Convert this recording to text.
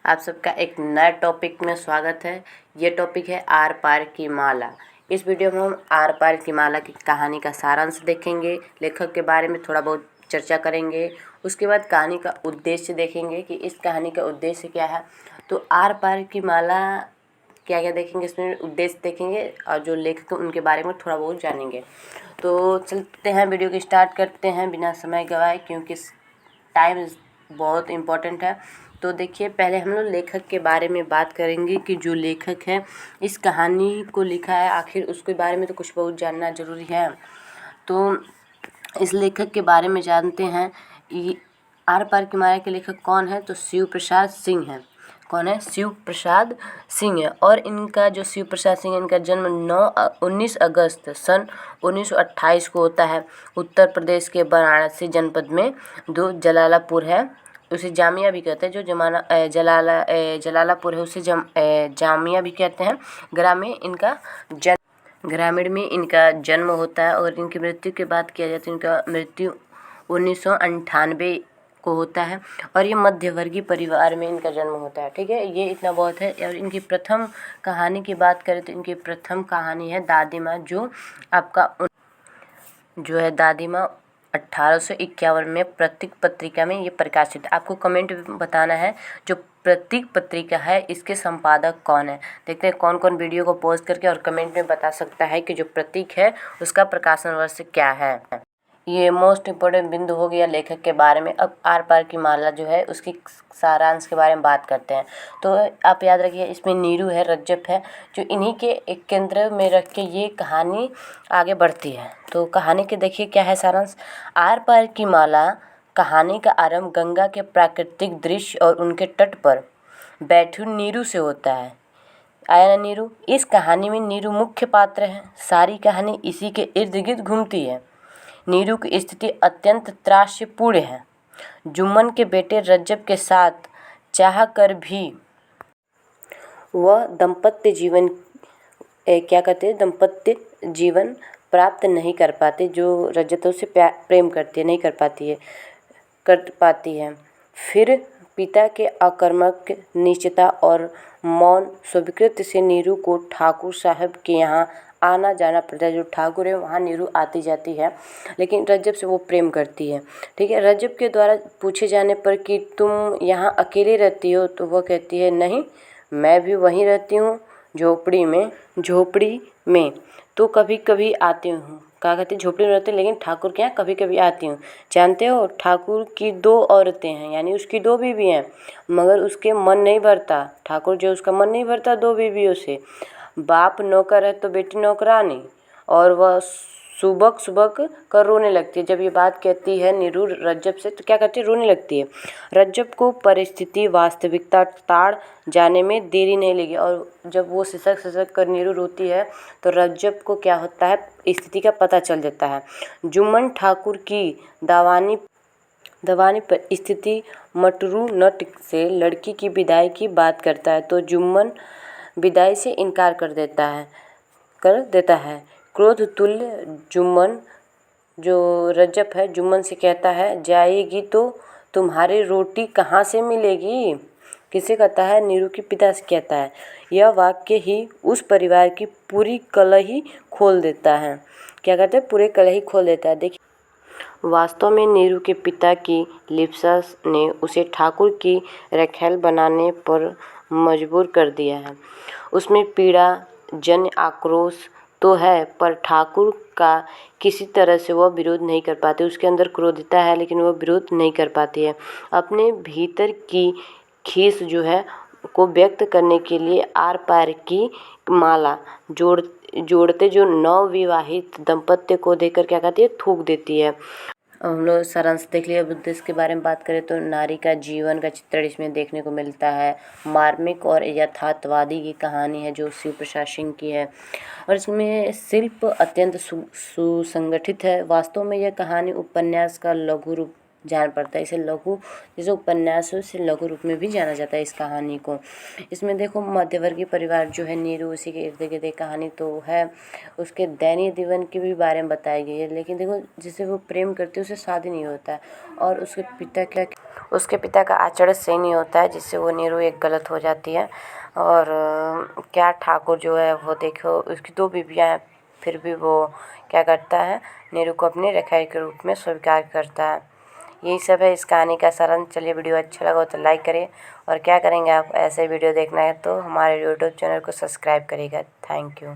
आप सबका एक नए टॉपिक में स्वागत है। ये टॉपिक है आर पार की माला। इस वीडियो में हम आर पार की माला की कहानी का सारांश देखेंगे, लेखक के बारे में थोड़ा बहुत चर्चा करेंगे। उसके बाद कहानी का उद्देश्य देखेंगे कि इस कहानी का उद्देश्य क्या है। तो आर पार की माला क्या क्या देखेंगे, इसमें उद्देश्य देखेंगे और जो लेखक हैं उनके बारे में थोड़ा बहुत जानेंगे। तो चलते हैं, वीडियो को स्टार्ट करते हैं बिना समय गवाए, क्योंकि टाइम बहुत इम्पोर्टेंट है। तो देखिए, पहले हम लोग लेखक के बारे में बात करेंगे कि जो लेखक है इस कहानी को लिखा है, आखिर उसके बारे में तो कुछ बहुत जानना ज़रूरी है। तो इस लेखक के बारे में जानते हैं। ये आर पार की माला के लेखक कौन है? तो शिव प्रसाद सिंह है। कौन है? शिव प्रसाद सिंह है। और इनका जो शिव प्रसाद सिंह है, इनका जन्म 19 अगस्त सन 1928 को होता है। उत्तर प्रदेश के वाराणसी जनपद में जो जलालापुर है, उसे जामिया भी कहते हैं। जो जलालापुर है उसे जामिया भी कहते हैं। ग्रामीण में इनका जन्म होता है। और इनकी मृत्यु की बात किया जाए तो इनका मृत्यु 1998 को होता है। और ये मध्यवर्गीय परिवार में इनका जन्म होता है। ठीक है, ये इतना बहुत है। और इनकी प्रथम कहानी की बात करें तो इनकी प्रथम कहानी है दादी माँ, जो है दादी माँ 1851 में प्रतीक पत्रिका में ये प्रकाशित है। आपको कमेंट में बताना है जो प्रतीक पत्रिका है इसके संपादक कौन है। देखते हैं कौन कौन वीडियो को पॉज करके और कमेंट में बता सकता है कि जो प्रतीक है उसका प्रकाशन वर्ष क्या है। ये मोस्ट इम्पोर्टेंट बिंदु हो गया लेखक के बारे में। अब आर पार की माला जो है उसकी सारांश के बारे में बात करते हैं। तो आप याद रखिए, इसमें नीरू है, रज्जब है, जो इन्हीं के एक केंद्र में रख के ये कहानी आगे बढ़ती है। तो कहानी के देखिए क्या है सारांश। आर पार की माला कहानी का आरंभ गंगा के प्राकृतिक दृश्य और उनके तट पर बैठी नीरू से होता है। आया ना नीरू? इस कहानी में नीरू मुख्य पात्र है। सारी कहानी इसी के इर्द गिर्द घूमती है। नीरू की स्थिति अत्यंत त्रासपूर्ण है। जुम्मन के बेटे रज्जब के साथ चाह कर भी वह दाम्पत्य जीवन प्राप्त नहीं कर पाते। जो रज्जब से प्रेम करती है, नहीं कर पाती है। फिर पिता के आक्रामक निश्चयता और मौन स्वीकृति से नीरू को ठाकुर साहब के यहाँ आना जाना पड़ता है। जो ठाकुर है वहाँ नीरू आती जाती है, लेकिन रज्जब से वो प्रेम करती है। ठीक है, रज्जब के द्वारा पूछे जाने पर कि तुम यहाँ अकेले रहती हो, तो वह कहती है नहीं, मैं भी वहीं रहती हूँ, झोपड़ी में तो कभी कभी आती हूँ। कहा कहती झोपड़ी में रहती, लेकिन ठाकुर के यहाँ कभी कभी आती हूँ। जानते हो, ठाकुर की 2 औरतें हैं, यानी उसकी 2 बीवी हैं, मगर उसके मन नहीं भरता। ठाकुर जो उसका मन नहीं भरता 2 बीवियों से। बाप नौकर है तो बेटी नौकरानी, और वह सुबक सुबक कर रोने लगती है। जब ये बात कहती है नीरू रज्जब से, तो क्या करती है? रोने लगती है। रज्जब को परिस्थिति वास्तविकता ताड़ जाने में देरी नहीं लगी। और जब वो सिसक सिसक कर नीरू रोती है तो रज्जब को क्या होता है, स्थिति का पता चल जाता है। जुम्मन ठाकुर की दवानी पर स्थिति मटरू नट से लड़की की विदाई की बात करता है, तो जुम्मन विदाई से इनकार कर देता है। क्रोध तुल्य जुम्मन, जो रज्जब है, जुम्मन से कहता है जाएगी तो तुम्हारी रोटी कहाँ से मिलेगी? किसे कहता है? नीरू के पिता से कहता है। यह वाक्य ही उस परिवार की पूरी कलही खोल देता है। क्या कहते हैं? पूरे कलही खोल देता है। देखिए, वास्तव में नीरू के पिता की लिप्सा ने उसे ठाकुर की रखैल बनाने पर मजबूर कर दिया है। उसमें पीड़ा जन्य आक्रोश तो है, पर ठाकुर का किसी तरह से वह विरोध नहीं कर पाती। उसके अंदर क्रोधता है, लेकिन वह विरोध नहीं कर पाती है। अपने भीतर की खीस जो है को व्यक्त करने के लिए आर पार की माला जोड़ते जो नवविवाहित दंपत्ति को देखकर क्या कहती है, थूक देती है। हम लोग सारांश देख लिया। बुद्धिस्ट के बारे में बात करें तो नारी का जीवन का चित्रण इसमें देखने को मिलता है। मार्मिक और यथार्थवादी की कहानी है जो शिव प्रसाद सिंह की है, और इसमें शिल्प अत्यंत सुसंगठित है। वास्तव में यह कहानी उपन्यास का लघु रूप जान पड़ता है। इसे लघु जैसे उपन्यासों से लघु रूप में भी जाना जाता है इस कहानी को। इसमें देखो मध्यवर्गीय परिवार जो है नीरू, उसी के इर्द गिर्द एक कहानी तो है, उसके दैनीय जीवन के भी बारे में बताई गई है। लेकिन देखो जिसे वो प्रेम करती है उससे शादी नहीं होता है और उसके पिता का आचरण सही नहीं होता है, जिससे वो नीरू एक गलत हो जाती है। और क्या ठाकुर जो है वो देखो उसकी 2 बीवियाँ हैं, फिर भी वो क्या करता है, नीरू को अपने रखैल के रूप में स्वीकार करता है। यही सब है इस कहानी का सारांश। चलिए वीडियो अच्छा लगा तो लाइक करें, और क्या करेंगे आप ऐसे वीडियो देखना है तो हमारे यूट्यूब चैनल को सब्सक्राइब करिएगा। Thank you.